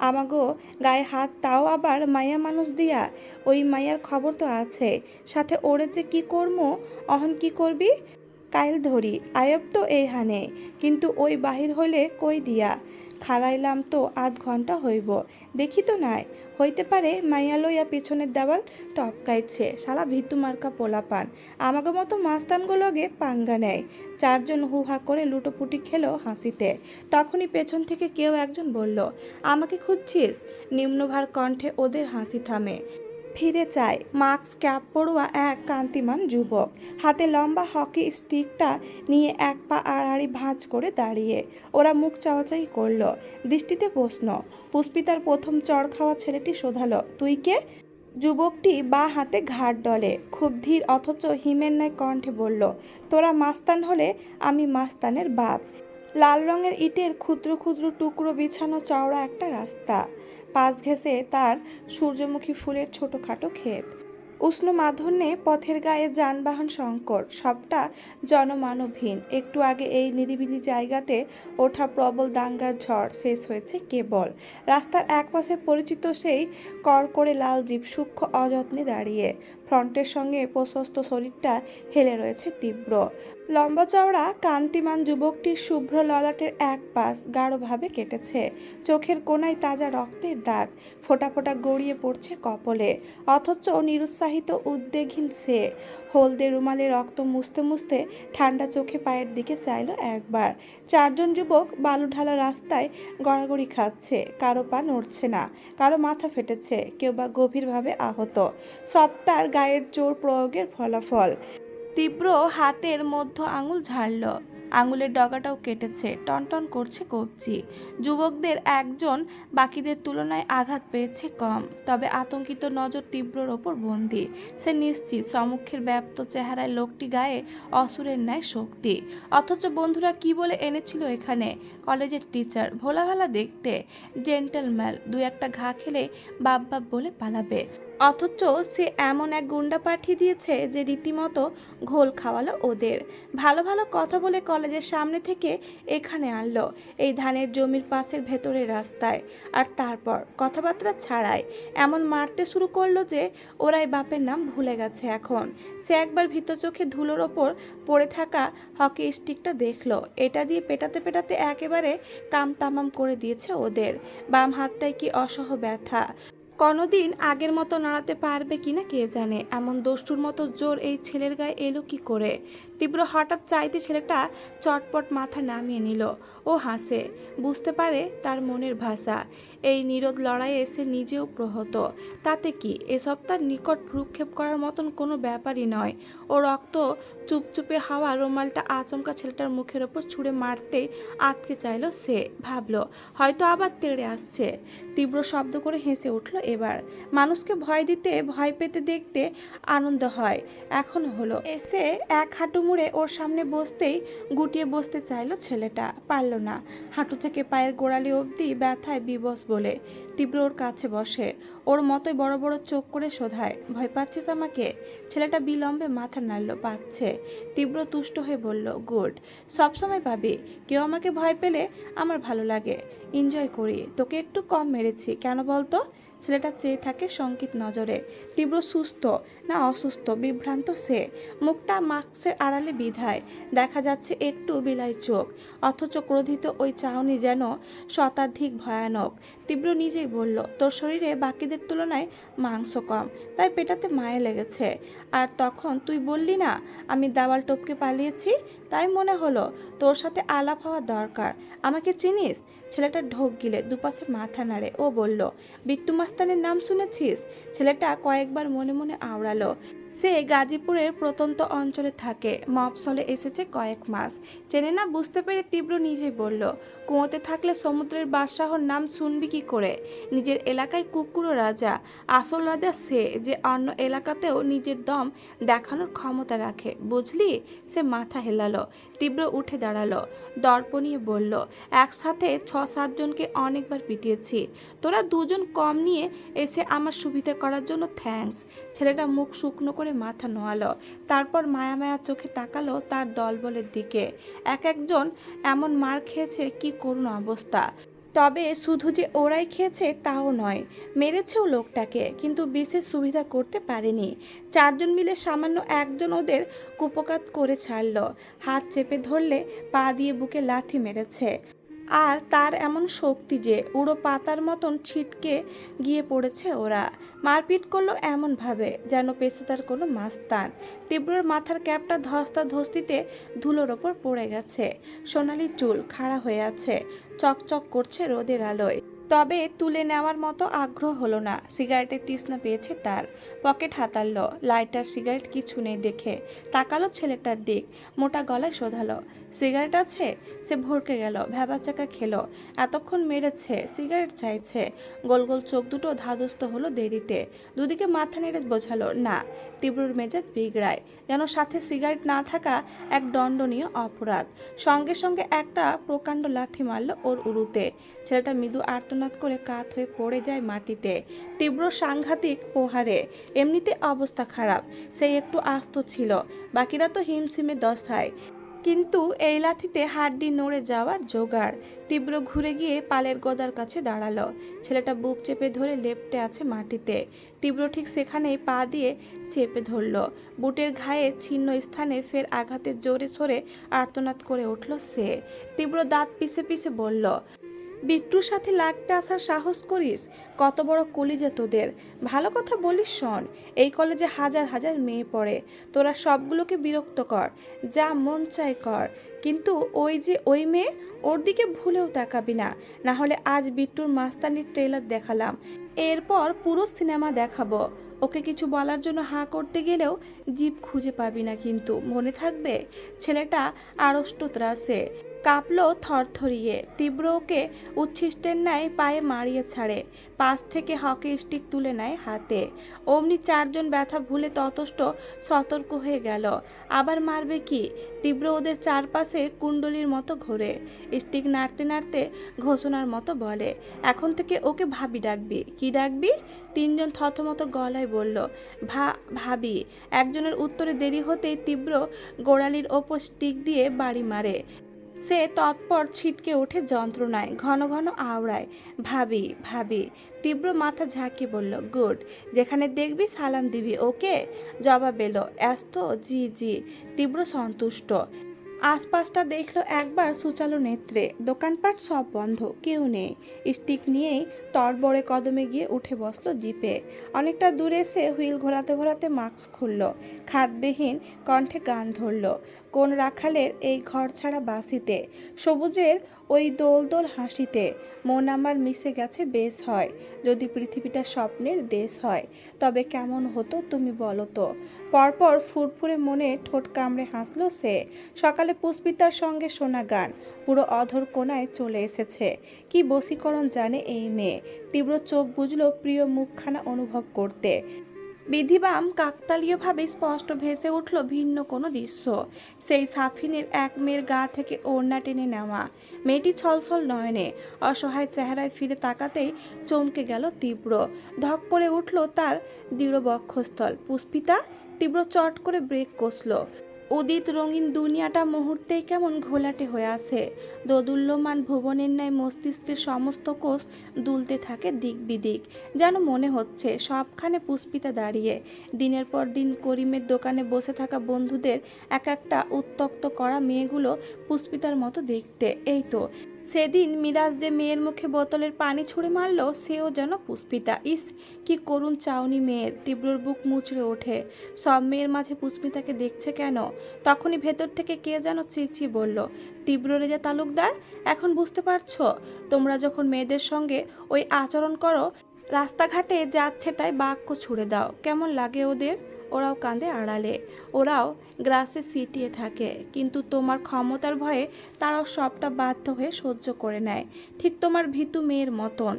আমাগো গায়ে হাত, তাও আবার মাইয়া মানুষ দিয়া। ওই মাইয়ার খবর তো আছে, সাথে ওরে যে কি করমু, অহন কি করবি? কাইল ধরি আয়ব তো এই হানে, কিন্তু ওই বাহির হইলে কই দিয়া? খাড়াইলাম তো আধ ঘন্টা হইব, দেখি তো নাই। হইতে পারে মাইয়া লইয়া পিছনের দেওয়াল টপকাইছে, শালা ভিতু মার্কা পোলাপান। আমাকে মতো মাস্তানগুলোকে পাঙ্গা নেয়। 4জন হুহা করে লুটোপুটি খেলো হাসিতে। তখনই পেছন থেকে কেউ একজন বলল, আমাকে খুঁজছিস? নিম্নভার কণ্ঠে ওদের হাসি থামে। ফিরে চায় মাস্ক ক্যাপ পড়ুয়া এক কান্তিমান যুবক, হাতে লম্বা হকি স্টিকটা নিয়ে এক পা আড়াআড়ি ভাঁজ করে দাঁড়িয়ে। ওরা মুখ চাওয়াচাই করলো, দৃষ্টিতে প্রশ্ন। পুষ্পিতার প্রথম চড় খাওয়া ছেলেটি শোধালো, তুই কে? যুবকটি বাঁ হাতে ঘাড় ডলে, খুব ধীর অথচ হিমের ন্যায় কণ্ঠে বলল, তোরা মাস্তান হলে আমি মাস্তানের বাপ। লাল রঙের ইটের ক্ষুদ্র ক্ষুদ্র টুকরো বিছানো চওড়া একটা রাস্তা, পাশ ঘেঁষে তার সূর্যমুখী ফুলের ছোটখাটো ক্ষেত। উষ্ণ মাধ্যাহ্নে পথের গায়ে যানবাহন সংকট, সবটা জনমানবহীন। একটু আগে এই নিরিবিলি জায়গাতে ওঠা প্রবল দাঙ্গার ঝড় শেষ হয়েছে কেবল। রাস্তার একপাশে পরিচিত সেই কড়কড়ে লাল জিপ সূক্ষ্ম অযত্নে দাঁড়িয়ে, ফ্রন্টের সঙ্গে প্রশস্ত শরীরটা হেলে রয়েছে তীব্র। লম্বা চওড়া কান্তিমান যুবকটির শুভ্র ললাটের এক পাশ গাঢ়ভাবে কেটেছে, চোখের কোণায় তাজা রক্তের দাগ ফোঁটা ফোঁটা গড়িয়ে পড়ছে কপলে। অথচ নিরুৎসাহিত উদ্বেগহীন সে হলদে রুমালে রক্ত মুছতে মুছতে ঠান্ডা চোখে পায়ের দিকে চাইল একবার। চারজন যুবক বালু ঢালা রাস্তায় গড়াগড়ি খাচ্ছে, কারো পা নড়ছে না, কারো মাথা ফেটেছে, কেউ বা গভীরভাবে আহত। সব তার গায়ের জোর প্রয়োগের ফলাফল। তীব্র হাতের মধ্য আঙুল ঝাড়ল, আঙুলের ডগাটাও কেটেছে, টনটন করছে কবজি। যুবকদের একজন বাকিদের তুলনায় আঘাত পেয়েছে কম, তবে আতঙ্কিত নজর তীব্রর ওপর বন্দী। সে নিশ্চিত সম্মুখের ব্যাপ্ত চেহারায় লোকটি গায়ে অসুরের ন্যায় শক্তি। অথচ বন্ধুরা কি বলে এনেছিল এখানে? কলেজের টিচার, ভোলা ভালা দেখতে, জেন্টেলম্যান, দু একটা ঘা খেলে বাপ বাপ বলে পালাবে। অথচ সে এমন এক গুন্ডা পাঠিয়ে দিয়েছে যে রীতিমতো ঘোল খাওয়ালো ওদের। ভালো ভালো কথা বলে কলেজের সামনে থেকে এখানে আনলো, এই ধানের জমির পাশের ভেতরের রাস্তায়। আর তারপর কথাবার্তা ছাড়াই এমন মারতে শুরু করলো যে ওরাই বাপের নাম ভুলে গেছে এখন। সে একবার ভীত চোখে ধুলোর ওপর পড়ে থাকা হকি স্টিকটা দেখলো, এটা দিয়ে পেটাতে পেটাতে একেবারে কাম তামাম করে দিয়েছে ওদের। বাম হাতটায় কি অসহ ব্যথা, কোনোদিন আগের মতো নাড়াতে পারবে কিনা কে জানে। এমন দস্যুর মতো জোর এই ছেলের গায়ে এলো কি করে? তীব্র হঠাৎ চাইতে ছেলেটা চটপট মাথা নামিয়ে নিল। ও হাসে, বুঝতে পারে তার মনের ভাষা। এই নীরদ লড়াইয়ে সে নিজেও প্রহত, তাতে কি? এসব তার নিকট ভ্রুক্ষেপ করার মতন কোনো ব্যাপারই নয়। ও রক্ত চুপচুপে হাওয়া রুমালটা আচমকা ছেলেটার মুখের ওপর ছুঁড়ে মারতেই আটকে চাইল সে। ভাবলো হয়তো আবার তেড়ে আসছে। তীব্র শব্দ করে হেসে উঠল এবার। মানুষকে ভয় দিতে, ভয় পেতে দেখতে আনন্দ হয়, এখনো হলো। এসে এক হাঁটু মুড়ে ওর সামনে বসতেই গুটিয়ে বসতে চাইল ছেলেটা, পারল না। হাঁটু থেকে পায়ের গোড়ালি অবধি ব্যথায় বিবশ বলে তীব্র ওর কাছে বসে, ওর মতোই বড় বড় চোখ করে শোধায়, ভয় পাচ্ছিস আমাকে? ছেলেটা বিলম্বে মাথা নাড়ল, পাচ্ছে। তীব্র তুষ্ট হয়ে বলল, গুড, সবসময় পাবি। কেউ আমাকে ভয় পেলে আমার ভালো লাগে, এনজয় করি। তোকে একটু কম মেরেছি কেন বলতো? ছেলেটা চেয়ে থাকে শঙ্কিত নজরে। তীব্র সুস্থ না অসুস্থ বিভ্রান্ত সে, মুখটা মাস্কের আড়ালে বিধায় দেখা যাচ্ছে একটু বিলাই চোখ। অথচ ক্রোধিত ওই চাহনি যেন শতাধিক ভয়ানক। তীব্র নিজেই বলল, তোর শরীরে বাকিদের তুলনায় মাংস কম, তাই পেটাতে মায়ে লেগেছে। আর তখন তুই বললি না আমি দাওয়াল টপকে পালিয়েছি, তাই মনে হলো তোর সাথে আলাপ হওয়া দরকার। আমাকে চিনিস? ছেলেটা ঢোক গিলে দুপাশে মাথা নাড়ে। ও বলল, বিট্টু মাস্তানের নাম শুনেছিস? ছেলেটা কয়েকবার মনে মনে আওড়ালো। সে গাজীপুরের প্রত্যন্ত অঞ্চলে থাকে, মফস্বলে এসেছে কয়েক মাস। চেনে না বুঝতে পেরে তীব্র নিজেই বলল, কুয়োতে থাকলে সমুদ্রের বাদশাহর নাম শুনবি কি করে? নিজের এলাকায় কুকুরও রাজা, আসল রাজা সে যে অন্য এলাকাতেও নিজের দম দেখানোর ক্ষমতা রাখে, বুঝলি? সে মাথা হেলালো। তীব্র উঠে দাঁড়ালো, দর্প নিয়ে বলল, একসাথে 6-7 জনকে অনেকবার পিটিয়েছি, তোরা 2 জন কম নিয়ে এসে আমার সুবিধা করার জন্য থ্যাঙ্কস। ছেলেটা মুখ শুকনো করে মাথা নোয়ালো, তারপর মায়া মায়া চোখে তাকালো তার দলবলের দিকে। এক একজন এমন মার খেয়েছে, কি করুণ অবস্থা। তবে শুধু যে ওরাই খেয়েছে তাও নয়, মেরেছেও লোকটাকে, কিন্তু বিশেষ সুবিধা করতে পারেনি। 4 জন মিলে সামান্য একজন ওদের কুপকাত করে ছাড়ল। হাত চেপে ধরলে পা দিয়ে বুকে লাথি মেরেছে। আর তার এমন শক্তি যে উড়ো পাতার মতন ছিটকে গিয়ে পড়েছে ওরা। মারপিট করলো এমনভাবে যেন পেশাদার কোনো মাস্তান। তীব্রর মাথার ক্যাপটা ধস্তাধস্তিতে ধুলোর ওপর পড়ে গেছে, সোনালি চুল খাড়া হয়ে আছে, চকচক করছে রোদের আলোয়। তবে তুলে নেওয়ার মতো আগ্রহ হলো না। সিগারেটের তৃষ্ণা পেয়েছে তার। পকেট হাতালো, লাইটার সিগারেট কিছু নেই দেখে তাকালো ছেলেটার দিক, মোটা গলায় শোধালো, সিগারেট আছে? সে ভড়কে গেল, ভ্যাবাচাকা খেলো। এতক্ষণ মেরেছে, সিগারেট চাইছে। গোল গোল চোখ দুটো ধাঁধস্ত হলো দেরিতে। দুদিকে মাথা নেড়ে বোঝালো না। তীব্রর মেজাজ বিগড়ায়, যেন সাথে সিগারেট না থাকা এক দণ্ডনীয় অপরাধ। সঙ্গে সঙ্গে একটা প্রকাণ্ড লাথি মারল ওর উরুতে। ছেলেটা মৃদু আর্তনাদ করে কাত হয়ে পড়ে যায় মাটিতে। তীব্র সাংঘাতিক প্রহারে এমনিতে অবস্থা খারাপ, সেই একটু আস্ত ছিল, বাকিরা তো হিমশিমে দশায়। কিন্তু এই লাথিতে হাড্ডি নড়ে যাওয়ার জোগাড়। তীব্র ঘুরে গিয়ে পালের গদার কাছে দাঁড়ালো। ছেলেটা বুক চেপে ধরে লেপ্টে আছে মাটিতে। তীব্র ঠিক সেখানেই পা দিয়ে চেপে ধরল। বুটের ঘায়ে ছিন্ন স্থানে ফের আঘাতের জোরে সরে আর্তনাদ করে উঠল সে। তীব্র দাঁত পিষে পিষে বলল, বিট্টুর সাথে লাগতে আসার সাহস করিস? কত বড় কলিজা তোদের! ভালো কথা বলিস শোন, এই কলেজে হাজার হাজার মেয়ে পড়ে, তোরা সবগুলোকে বিরক্ত কর, যা মন চায় কর, কিন্তু ওই যে ওই মেয়ে, ওর দিকে ভুলেও তাকাবি না, না হলে আজ বিট্টুর মাস্তানির ট্রেলার দেখালাম, এরপর পুরো সিনেমা দেখাবো। ওকে কিছু বলার জন্য হাঁ করতে গেলেও জিভ খুঁজে পাবি না, কিন্তু মনে থাকবে। ছেলেটা আড়ষ্ট ত্রাসে কাঁপলো থরথরিয়ে। তীব্র ওকে উচ্ছিষ্টের ন্যায় পায়ে মারিয়ে ছাড়ে, পাশ থেকে হকি স্টিক তুলে নেয় হাতে। অমনি চারজন ব্যথা ভুলে ততষ্ট সতর্ক হয়ে গেল। আবার মারবে কি? তীব্র ওদের চারপাশে কুণ্ডলীর মতো ঘোরে, স্টিক নাড়তে নাড়তে ঘোষণার মতো বলে, এখন থেকে ওকে ভাবি ডাকবি। কি ডাকবি? তিনজন থতমত গলায় বলল, ভাবি। একজনের উত্তরে দেরি হতেই তীব্র গোড়ালির ওপর স্টিক দিয়ে বাড়ি মারে। সে তৎপর ছিটকে ওঠে যন্ত্রণায়, ঘন ঘন আওড়ায়, ভাবি ভাবি। তীব্র মাথা ঝাঁকিয়ে বলল, গুড, যেখানে দেখবি সালাম দিবি, ওকে? জবাব এলো, অ্যাস্তো, জি জি। তীব্র সন্তুষ্ট। আশপাশটা দেখলো একবার সুচালো নেত্রে। দোকানপাট সব বন্ধ, কেউ নেই। স্টিক নিয়েই তড়বড়ে কদমে গিয়ে উঠে বসলো জিপে। অনেকটা দূরে এসে হুইল ঘোরাতে ঘোরাতে মাস্ক খুলল, খাদবিহীন কণ্ঠে গান ধরল। কোন রাখালের এই ঘর ছাড়া বাসিতে, সবুজের ওই দোল দোল হাসিতে মন আমার মিশে গেছে বেশ হয়। যদি পৃথিবীটা স্বপ্নের দেশ হয়, তবে কেমন হতো তুমি বলো তো? পরপর ফুরফুরে মনে ঠোঁট কামড়ে হাসলো সে। সকালে পুষ্পিতার সঙ্গে শোনা গান পুরো অধর কোণায় চলে এসেছে। কি বশীকরণ জানে এই মেয়ে। তীব্র চোখ বুঝলো প্রিয় মুখখানা অনুভব করতে। বিধিবাম কাকতালীয়ভাবে স্পষ্ট ভেসে উঠল ভিন্ন কোনো দৃশ্য। সেই সাফিনের এক মেয়ের গা থেকে ওড়না টেনে নেওয়া। মেয়েটি ছলছল নয়নে অসহায় চেহারায় ফিরে তাকাতেই চমকে গেল তীব্র। ধক করে উঠল তার দৃঢ় বক্ষস্থল। পুষ্পিতা! তীব্র চট করে ব্রেক কষল। উদিত রঙিন দুনিয়াটা মুহূর্তেই কেমন ঘোলাটে হয়ে আসে। দোদুল্যমান ভুবনের ন্যায় মস্তিষ্কের সমস্ত কোষ দুলতে থাকে দিক বিদিক। যেন মনে হচ্ছে সবখানে পুষ্পিতা দাঁড়িয়ে, দিনের পর দিন করিমের দোকানে বসে থাকা বন্ধুদের এক একটা উত্তক্ত করা মেয়েগুলো পুষ্পিতার মতো দেখতে। এই তো সেদিন মিরাজ যে মেয়ের মুখে বোতলের পানি ছুঁড়ে মারল, সেও যেন পুষ্পিতা। ইস, কি করুণ চাউনি মেয়ের! তীব্রর বুক মুচড়ে ওঠে। সব মেয়ের মাঝে পুষ্পিতাকে দেখছে কেন? তখনই ভেতর থেকে কে যেন চেঁচিয়ে বলল, তীব্র রেজা তালুকদার, এখন বুঝতে পারছো? তোমরা যখন মেয়েদের সঙ্গে ওই আচরণ করো, রাস্তাঘাটে যাচ্ছে তাই বাক্য ছুড়ে দাও, কেমন লাগে ওদের? ওরাও কাঁদে আড়ালে, ওরাও গ্রাসে সিটিয়ে থাকে, কিন্তু তোমার ক্ষমতার ভয়ে তারাও সবটা বাধ্য হয়ে সহ্য করে নেয়, ঠিক তোমার ভীতু মেয়ের মতন,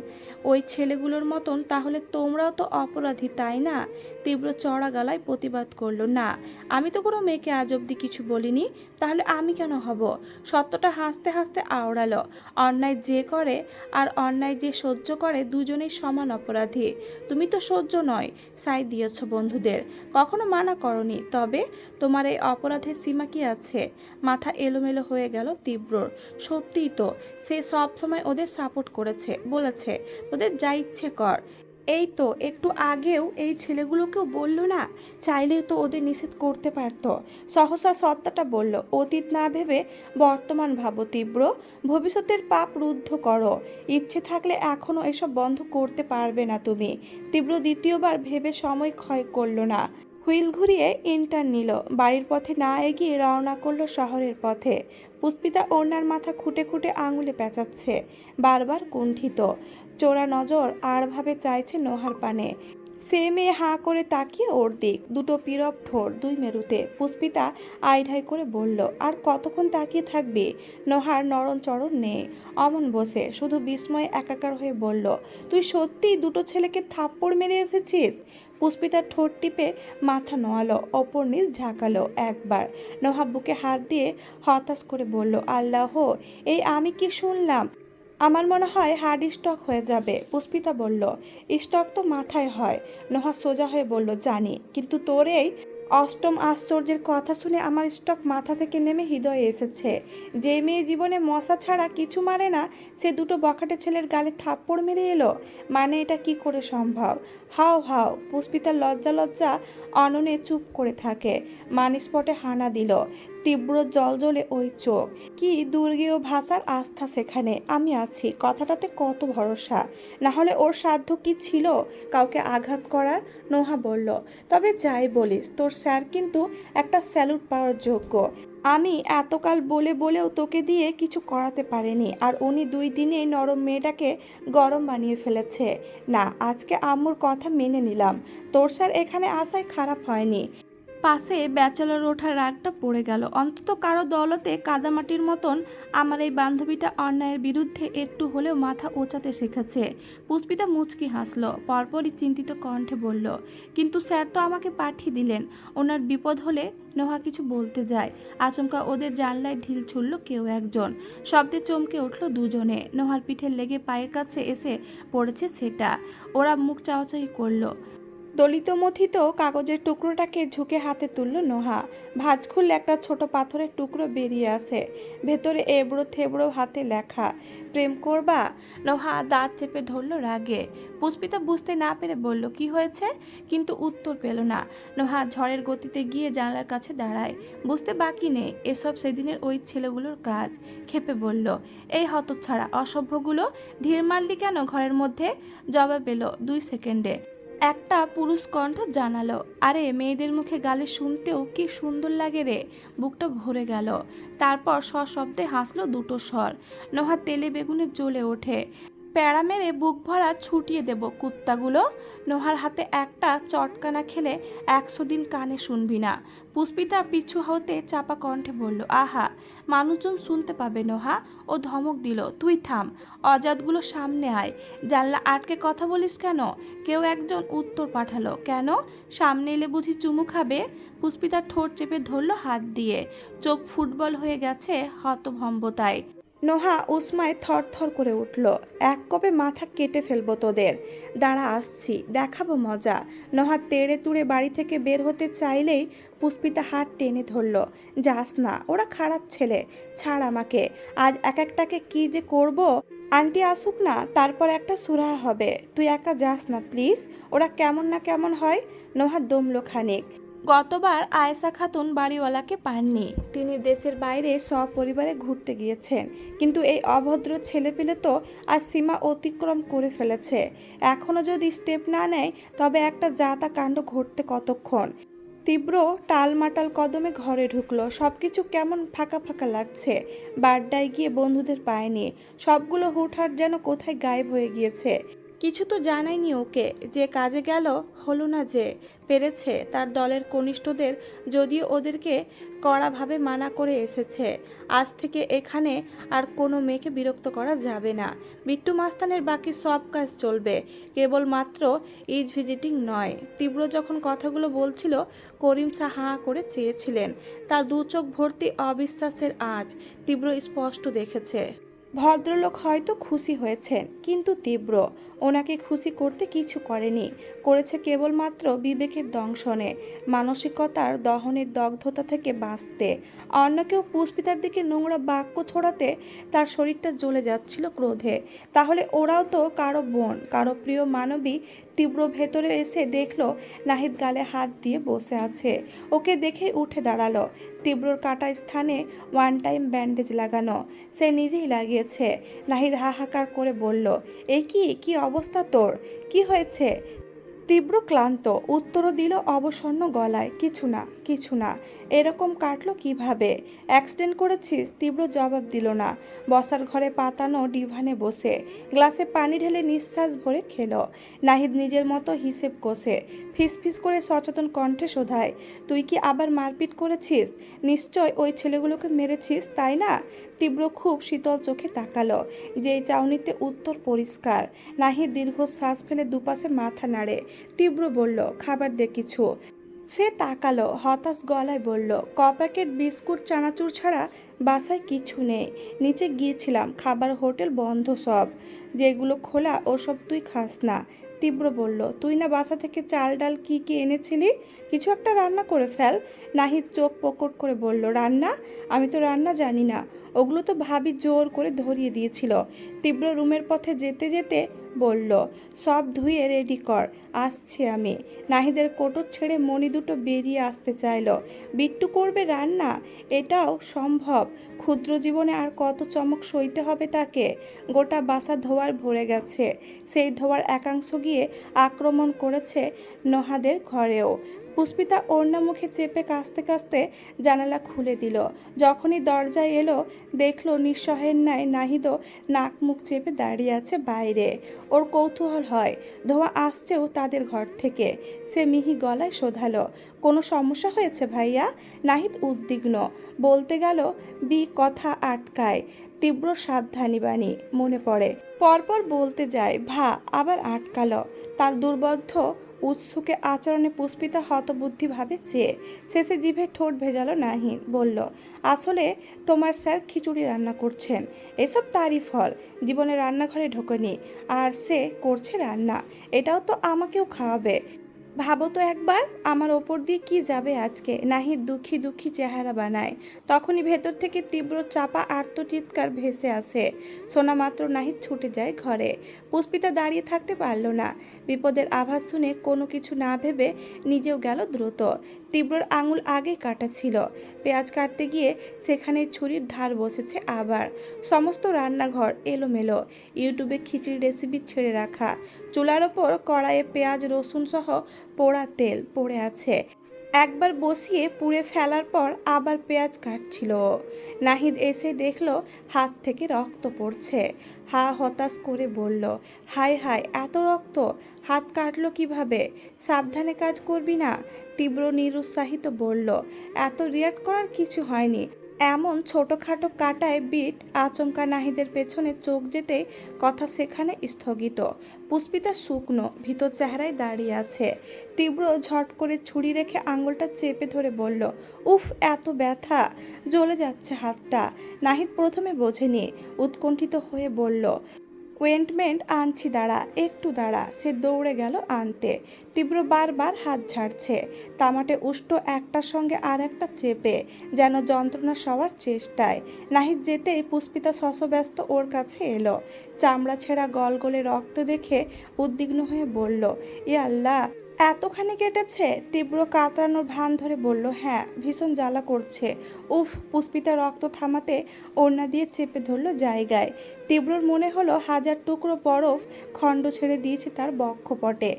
ওই ছেলেগুলোর মতন। তাহলে তোমরাও তো অপরাধী, তাই না? তীব্র চড়া গলায় প্রতিবাদ করলো, না, আমি তো কোনো মেয়েকে আজ অব্দি কিছু বলিনি, তাহলে আমি কেন হব? সত্যটা হাসতে হাসতে আওড়ালো, অন্যায় যে করে আর অন্যায় যে সহ্য করে দুজনেই সমান অপরাধী। তুমি তো সহ্য নয় সাই দিয়েছ বন্ধুদের, কখনো মানা করনি, তবে তোমার এই অপরাধের সীমা কি আছে? মাথা এলোমেলো হয়ে গেল তীব্রর। সত্যিই তো, সে সব সময় ওদের সাপোর্ট করেছে, বলেছে ওদের যা ইচ্ছে কর। এই তো একটু আগেও এই ছেলেগুলোকেও বলল না, চাইলেই তো ওদের নিষেধ করতে পারত। সহসা সত্তাটা বলল, অতীত না ভেবে বর্তমান ভাবো তীব্র, ভবিষ্যতের পাপ রুদ্ধ করো। ইচ্ছে থাকলে এখনও এসব বন্ধ করতে পারবে না তুমি। তীব্র দ্বিতীয়বার ভেবে সময় ক্ষয় করল না। হুইল ঘুরিয়ে ইন্টার্ন নিল, বাড়ির পথে না এগিয়ে রওনা করলো শহরের পথে। পুষ্পিতা ওড়নার মাথা খুঁটে খুঁটে আঙুলে পেঁচাচ্ছে, বারবার কুণ্ঠিত চোরা নজর আড়ভাবে চাইছে নোহার পানে। সে মেয়ে হাঁ করে তাকিয়ে ওর দিক, দুটো পিরপ ঠোঁট দুই মেরুতে। পুষ্পিতা আইঢাই করে বলল, আর কতক্ষণ তাকিয়ে থাকবি? নোহার নরম চরণ নেই, অমন বসে শুধু বিস্ময়ে একাকার হয়ে বলল, তুই সত্যিই দুটো ছেলেকে থাপ্পড় মেরে এসেছিস? পুষ্পিতার ঠোঁট টিপে মাথা নোয়ালো, ওপর নিচ ঝাঁকালো একবার। নোহা বুকে হাত দিয়ে হতাশ করে বলল, আল্লাহ, এই আমি কি শুনলাম? আমার মনে হয় হার্ট স্ট্রোক হয়ে যাবে। পুষ্পিতা বলল, স্ট্রোক তো মাথায় হয়। নোহা সোজা হয়ে বলল, জানি, কিন্তু তোর এই অষ্টম আশ্চর্যের কথা শুনে আমার স্ট্রোক মাথা থেকে নেমে হৃদয়ে এসেছে। যে মেয়ে জীবনে মশা ছাড়া কিছু মারে না, সে দুটো বখাটে ছেলের গালে থাপ্পড় মেরে এলো, মানে এটা কি করে সম্ভব? হাও হাও। পুষ্পিতা লজ্জা লজ্জা অননে চুপ করে থাকে। মানিস্পটে হানা দিল, তীব্র জলজলে ওই চোখ। কি দুর্গেয় ভাষার আস্থা সেখানে। আমি আছি কথাটাতে কত ভরসা। না হলে ওর সাধ্য কি ছিল কাউকে আঘাত করার? নোহা বলল, তবে যাই বলিস, তোর স্যার কিন্তু একটা স্যালুট পাওয়ার যোগ্য। আমি এতকাল বলে বলেও তোকে দিয়ে কিছু করাতে পারিনি, আর উনি 2 দিনে নরম মেয়েটাকে গরম বানিয়ে ফেলেছে। না, আজকে আম্মুর কথা মেনে নিলাম। তোর স্যার এখানে আসায় খারাপ হয়নি। পাশে ব্যাচেলর ওঠার রাগটা পড়ে গেল। অন্তত কারো দৌলতে কাদামাটির মতন আমার এই বান্ধবীটা অন্যায়ের বিরুদ্ধে একটু হলেও মাথা ওচাতে শিখেছে। পুষ্পিতা মুচকি হাসলো, পরপরই চিন্তিত কণ্ঠে বলল, কিন্তু স্যার তো আমাকে পাঠিয়ে দিলেন। ওনার বিপদ হলে। নোহা কিছু বলতে যায়, আচমকা ওদের জানলায় ঢিল ছুড়ল কেউ একজন। শব্দে চমকে উঠল দুজনে। নোহার পিঠে লেগে পায়ের কাছে এসে পড়েছে সেটা। ওরা মুখ চাওয়াচাই করলো। দলিত মথিত কাগজের টুকরোটাকে ঝুঁকে হাতে তুলল নোহা। ভাঁজ খুললে একটা ছোট পাথরের টুকরো বেরিয়ে আসে। ভেতরে এবড়ো থেবড়ো হাতে লেখা, প্রেম করবা? নোহা দাঁত চেপে ধরল রাগে। পুষ্পিতা বুঝতে না পেরে বলল, কি হয়েছে? কিন্তু উত্তর পেল না। নোহা ঝড়ের গতিতে গিয়ে জানলার কাছে দাঁড়ায়। বুঝতে বাকি নেই, এসব সেদিনের ওই ছেলেগুলোর কাজ। ক্ষেপে বলল, এই হতচ্ছাড়া অসভ্যগুলো, ঢিল মারলি কেন ঘরের মধ্যে? জবাব এলো 2 সেকেন্ডে। একটা পুরুষ কণ্ঠ জানালো, আরে মেয়েদের মুখে গালি শুনতেও কি সুন্দর লাগে রে। বুকটা ভরে গেল। তারপর সশব্দে হাসলো দুটো স্বর। নোহা তেলে বেগুনে জ্বলে ওঠে। প্যাড়া মেরে বুক ভরা ছুটিয়ে দেব কুত্তাগুলো। নোহার হাতে একটা চটকানা খেলে 100 দিন কানে শুনবি না। পুষ্পিতা পিছু হতে চাপা কণ্ঠে বলল, আহা, মানুষজন শুনতে পাবে নোহা। ও ধমক দিল, তুই থাম, অজাতগুলো সামনে আয়। জানলা আটকে কথা বলিস কেন? কেউ একজন উত্তর পাঠালো, কেন? সামনে এলে বুঝি চুমু খাবে? পুষ্পিতার ঠোঁট চেপে ধরল হাত দিয়ে। চোখ ফুটবল হয়ে গেছে হতভম্বতায়। নোহা উষ্মায় থরথর করে উঠল, এক কোপে মাথা কেটে ফেলবো তোদের। দাঁড়া, আসছি, দেখাবো মজা। নোহা তেড়ে তুড়ে বাড়ি থেকে বের হতে চাইলেই পুষ্পিতা হাত টেনে ধরল, যাস না, ওরা খারাপ ছেলে, ছাড় আমাকে। আজ এক একটাকে কি যে করব। আন্টি আসুক না, তারপর একটা সুরাহা হবে। তুই একা যাস না প্লিজ, ওরা কেমন না কেমন হয়। নোহা দমলো খানিক। গতবার আয়েশা খাতুন বাড়িওয়ালাকে পাননি, তিনি দেশের বাইরে সপরিবারে ঘুরতে গিয়েছেন। কিন্তু এই অভদ্র ছেলেপিলে তো আজ সীমা অতিক্রম করে ফেলেছে। এখনও যদি স্টেপ না নেয় তবে একটা যাতা কাণ্ড ঘটতে কতক্ষণ। তীব্র টালমাটাল কদমে ঘরে ঢুকলো। সবকিছু কেমন ফাঁকা ফাঁকা লাগছে। বাড্ডায় গিয়ে বন্ধুদের পায়নি, সবগুলো হুটহাট যেন কোথায় গায়েব হয়ে গিয়েছে। কিছু তো জানায়নি ওকে, যে কাজে গেল হলো না, যে পেরেছে তার দলের কনিষ্ঠদের, যদিও ওদেরকে কড়াভাবে মানা করে এসেছে। আজ থেকে এখানে আর কোনো মেয়েকে বিরক্ত করা যাবে না। বিট্টু মাস্তানের বাকি সব কাজ চলবে, কেবলমাত্র ইজ ভিজিটিং নয়। তীব্র যখন কথাগুলো বলছিল, করিম শাহ হাঁ করে চেয়েছিলেন। তার 2 চোখ ভর্তি অবিশ্বাসের আঁচ তীব্র স্পষ্ট দেখেছে। ভদ্রলোক হয়তো খুশি হয়েছেন, কিন্তু তীব্র ওনাকে খুশি করতে কিছু করেনি, করেছে কেবলমাত্র বিবেকের দংশনে, মানসিকতার দহনের দগ্ধতা থেকে বাঁচতে। অন্য কেউ পুষ্পিতার দিকে নোংরা বাক্য ছড়াতে তার শরীরটা জ্বলে যাচ্ছিল ক্রোধে। তাহলে ওরাও তো কারো বোন, কারো প্রিয় মানবী। তীব্র ভেতরে এসে দেখলো নাহিদ গালে হাত দিয়ে বসে আছে। ওকে দেখে উঠে দাঁড়ালো। তীব্রর কাটা স্থানে 1 টাইম ব্যান্ডেজ লাগানো, সে নিজেই লাগিয়েছে। নাহিদ হাহাকার করে বলল, এ কি অবস্থা তোর? কি হয়েছে? তীব্র ক্লান্ত উত্তরও দিল অবসন্ন গলায়, কিছু না, কিছু না। এরকম কাটলো কিভাবে? অ্যাক্সিডেন্ট করেছিস? তীব্র জবাব দিল না। বসার ঘরে পাতানো ডিভানে বসে গ্লাসে পানি ঢেলে নিঃশ্বাস ভরে খেলো। নাহিদ নিজের মতো হিসেব কষে ফিসফিস করে সচেতন কণ্ঠে শোধায়, তুই কি আবার মারপিট করেছিস? নিশ্চয় ওই ছেলেগুলোকে মেরেছিস, তাই না? তীব্র খুব শীতল চোখে তাকালো। যেই চাউনিতে উত্তর পরিষ্কার। নাহিদ দীর্ঘশ্বাস ফেলে দুপাশে মাথা নাড়ে। তীব্র বলল, খাবার দে কিছু। সে তাকালো, হতাশ গলায় বলল, ক প্যাকেট বিস্কুট চানাচুর ছাড়া বাসায় কিছু নেই। নিচে গিয়েছিলাম, খাবার হোটেল বন্ধ সব। যেগুলো খোলা ওসব তুই খাস না। তীব্র বলল, তুই না বাসা থেকে চাল ডাল কি কি এনেছিলি? কিছু একটা রান্না করে ফেল। নাহিদ চোখ প্রকট করে বলল, রান্না? আমি তো রান্না জানি না। ওগুলো তো ভাবি জোর করে ধরিয়ে দিয়েছিল। তীব্র রুমের পথে যেতে যেতে বলল, সব ধুয়ে রেডি কর, আসছি আমি। নাহিদের কোটর ছেড়ে মণি দুটো বেরিয়ে আসতে চাইল। বিট্টু করবে রান্না? এটাও সম্ভব? ক্ষুদ্র জীবনে আর কত চমক সইতে হবে তাকে? গোটা বাসা ধোয়ার ভরে গেছে। সেই ধোয়ার একাংশ গিয়ে আক্রমণ করেছে নহাদের ঘরেও। পুষ্পিতা ওড়না মুখে চেপে কাঁচতে কাঁচতে জানালা খুলে দিল। যখনই দরজায় এলো, দেখলো নিঃসহের ন্যায় নাহিদও নাক মুখ চেপে দাঁড়িয়ে আছে বাইরে। ওর কৌতূহল হয়, ধোঁয়া আসছেও তাদের ঘর থেকে। সে মিহি গলায় শোধালো, কোনো সমস্যা হয়েছে ভাইয়া? নাহিদ উদ্বিগ্ন। বলতে গেল বি কথা আটকায়। তীব্র সাবধানী বাণী মনে পড়ে। পরপর বলতে যায় ভা, আবার আটকালো। তার দুর্বোধ্য উৎসুকে আচরণে পুষ্পিতা হতবুদ্ধিভাবে চেয়ে শেষে জিভে ঠোঁট ভেজালো নাহিদ। বলল, আসলে তোমার স্যার খিচুড়ি রান্না করছেন। এসব তারই ফল। জীবনে রান্নাঘরে ঢোকেনি, আর সে করছে রান্না। এটাও তো আমাকেও খাওয়াবে। ভাবো তো একবার, আমার ওপর দিয়ে কি যাবে আজকে। নাহিদ দুঃখী দুঃখী চেহারা বানায়। তখনই ভেতর থেকে তীব্র চাপা আর্তচিৎকার ভেসে আসে। শোনা মাত্র নাহিদ ছুটে যায় ঘরে। পুষ্পিতা দাঁড়িয়ে থাকতে পারল না। বিপদের আভাস শুনে কোনো কিছু না ভেবে নিজেও গেল দ্রুত। তীব্রর আঙুল আগে কাটা ছিল। পেঁয়াজ কাটতে গিয়ে সেখানে ছুরির ধার বসেছে আবার। সমস্ত রান্নাঘর এলোমেলো। ইউটিউবে খিচুড়ি রেসিপি ছেড়ে রাখা। চুলার ওপর কড়াইয়ে পেঁয়াজ রসুন সহ পোড়া তেল পড়ে আছে। একবার বসিয়ে পুড়ে ফেলার পর আবার পেঁয়াজ কাটছিল। নাহিদ এসে দেখলো হাত থেকে রক্ত পড়ছে। হা হতাশ করে বলল, হায় হায়, এত রক্ত! হাত কাটলো কিভাবে? সাবধানে কাজ করবি না? তীব্র নিরুৎসাহিত বলল, এত রিয়াক্ট করার কিছু হয়নি। এমন ছোটোখাটো কাটায় বিট আচমকা নাহিদের পেছনে চোখ যেতেই কথা সেখানে স্থগিত। পুষ্পিতা শুকনো ভীতর চেহারায় দাঁড়িয়ে আছে। তীব্র ঝট করে ছুরি রেখে আঙুলটা চেপে ধরে বলল, উফ, এত ব্যথা! জ্বলে যাচ্ছে হাতটা। নাহিদ প্রথমে বোঝেনি, উৎকণ্ঠিত হয়ে বলল, ওয়েন্টমেন্ট আনছি, দাঁড়া, একটু দাঁড়া। সে দৌড়ে গেল আনতে। তীব্র বারবার হাত ঝাড়ছে, তামাটে উষ্ট একটার সঙ্গে আর একটা চেপে, যেন যন্ত্রণা সওয়ার চেষ্টায়। নাহিদ যেতেই পুষ্পিতা শশব্যস্ত ওর কাছে এলো। চামড়া ছেঁড়া গলগলে রক্ত দেখে উদ্বিগ্ন হয়ে বলল, ইয়া আল্লাহ, এতখানি কেটেছে? তীব্র কাতরানোর ভান ধরে বলল, হ্যাঁ, ভীষণ জ্বালা করছে। উফ! পুষ্পিতা রক্ত থামাতে ওড়না দিয়ে চেপে ধরল জায়গায়। তীব্রর মনে হলো হাজার টুকরো বরফ খণ্ড ছেড়ে দিয়েছে তার বক্ষপটে।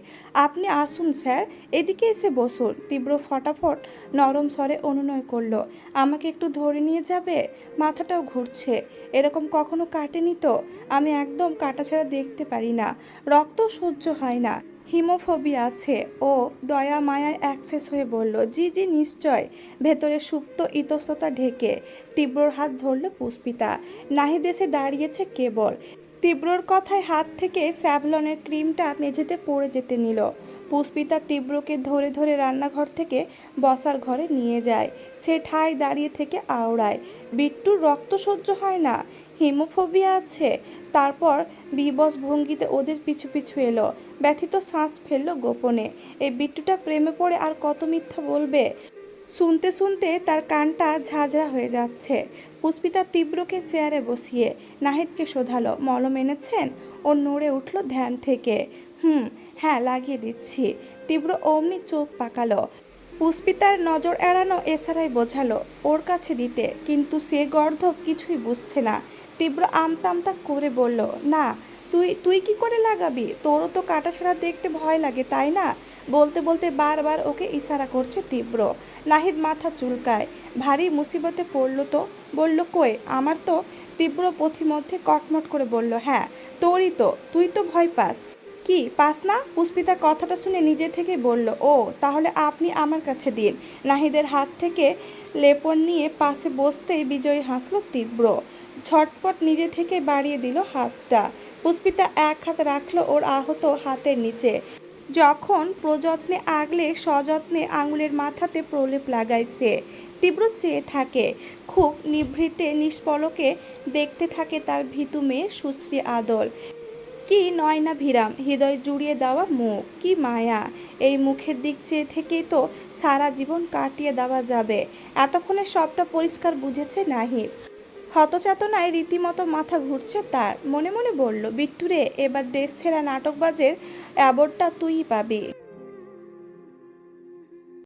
আপনি আসুন স্যার, এদিকে এসে বসুন। তীব্র ফটাফট নরম স্বরে অনুনয় করল, আমাকে একটু ধরে নিয়ে যাবে? মাথাটাও ঘুরছে। এরকম কখনো কাটেনি তো। আমি একদম কাটাছাড়া দেখতে পারি না, রক্ত সহ্য হয় না, হিমোফোবিয়া আছে। ও দয়া মায়ায় অ্যাক্সেস হয়ে বলল, জি জি নিশ্চয়। ভেতরে সুপ্ত ইতস্ততা ঢেকে তীব্রর হাত ধরল পুষ্পিতা। নাহিদ এসে দাঁড়িয়েছে কেবল। তীব্রর কথায় হাত থেকে স্যাভলনের ক্রিমটা মেঝেতে পড়ে যেতে নিল। পুষ্পিতা তীব্রকে ধরে ধরে রান্নাঘর থেকে বসার ঘরে নিয়ে যায়। সে ঠায় দাঁড়িয়ে থেকে আওড়ায়, বিট্টুর রক্ত সহ্য হয় না, হিমোফোবিয়া আছে। তারপর বিবশ ভঙ্গিতে ওদের পিছু পিছু এলো। ব্যথিত শ্বাস ফেললো গোপনে। এই বিট্টুটা প্রেমে পড়ে আর কত মিথ্যা বলবে। শুনতে শুনতে তার কানটা ঝাঁঝরা হয়ে যাচ্ছে। পুষ্পিতা তীব্রকে চেয়ারে বসিয়ে নাহিদকে শোধালো, মলম এনেছেন? ও নড়ে উঠল ধ্যান থেকে। হ্যাঁ, লাগিয়ে দিচ্ছি। তীব্র অমনি চোখ পাকালো। পুষ্পিতার নজর এড়ানো এছাড়াই বোঝালো ওর কাছে দিতে, কিন্তু সে গর্ধব কিছুই বুঝছে না। তীব্র আমতা আমতা করে বলল, না, তুই তুই কি করে লাগাবি? তোরও তো কাটা ছাড়া দেখতে ভয় লাগে, তাই না? বলতে বলতে বারবার ওকে ইশারা করছে তীব্র। নাহিদ মাথা চুলকায়। ভারী মুসিবতে পড়ল তো। বলল, কই আমার তো? তীব্র পথিমধ্যে কটমট করে বলল, হ্যাঁ তোরই তো, তুই তো ভয় পাস। কি পাস না? পুষ্পিতা কথাটা শুনে নিজে থেকে বলল, ও তাহলে আপনি আমার কাছে দিন। নাহিদের হাত থেকে লেপন নিয়ে পাশে বসতেই বিজয়ী হাসল তীব্র। ঝটপট নিজে থেকে বাড়িয়ে দিল হাতটা। পুষ্পিতা এক হাত রাখলো ওর আহত হাতের নিচে। যখন প্রযত্নে আগলে সযত্নে আঙুলের মাথাতে প্রলেপ লাগাইছে। তীব্র চেয়ে থাকে, খুব নিভৃতে নিষ্পলকে দেখতে থাকে তার ভীতু মেয়ে সুশ্রী আদল। কি নয়নাভিরাম, হৃদয় জুড়িয়ে দেওয়া মুখ, কি মায়া! এই মুখের দিক চেয়ে থেকেই তো সারা জীবন কাটিয়ে দেওয়া যাবে। এতক্ষণে সবটা পরিষ্কার বুঝেছে নাহিদ। হতচেতনায় রীতিমতো মাথা ঘুরছে তার। মনে মনে বলল, বিট্টুরে, এবার দেশ ছেড়া নাটকবাজের অ্যাওয়ার্ডটা তুইই পাবি।